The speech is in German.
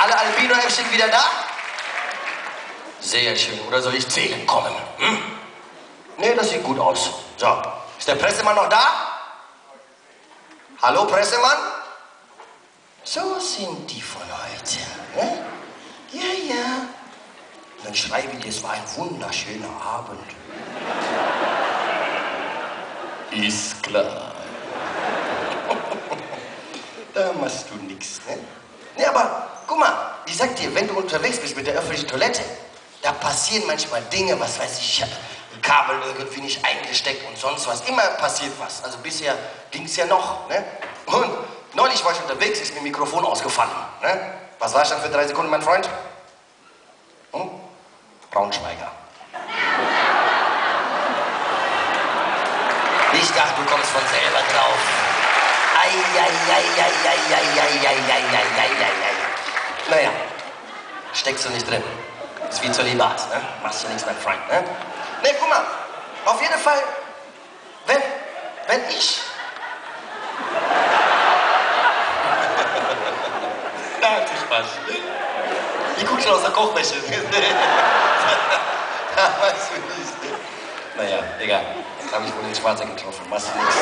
Alle Albino-Äffchen wieder da? Sehr schön. Oder soll ich zählen kommen? Hm? Nee, das sieht gut aus. So, ist der Pressemann noch da? Hallo, Pressemann? So sind die von heute. Ne? Ja, ja. Und dann schreibe ich, es war ein wunderschöner Abend. Ist klar. Da machst du nix, ne? Ne, aber guck mal, ich sag dir, wenn du unterwegs bist mit der öffentlichen Toilette, da passieren manchmal Dinge, was weiß ich, ein Kabel irgendwie nicht eingesteckt und sonst was. Immer passiert was. Also bisher ging's ja noch, ne? Und neulich war ich unterwegs, ist mir Mikrofon ausgefallen, ne? Was war ich dann für 3 Sekunden, mein Freund? Hm? Braunschweiger. Ich dachte, du kommst von selber drauf. Naja, steckst du nicht drin. Ist wie Zölibat, ne? Machst du nichts, mein Freund, ne? Ne, guck mal, auf jeden Fall, wenn ich... Da hatte ich Spaß. Die guckt schon aus der Kochwäsche. Da weißt du nicht. Naja, egal. Jetzt habe ich wohl den Schwarzer getroffen. Machst du nichts.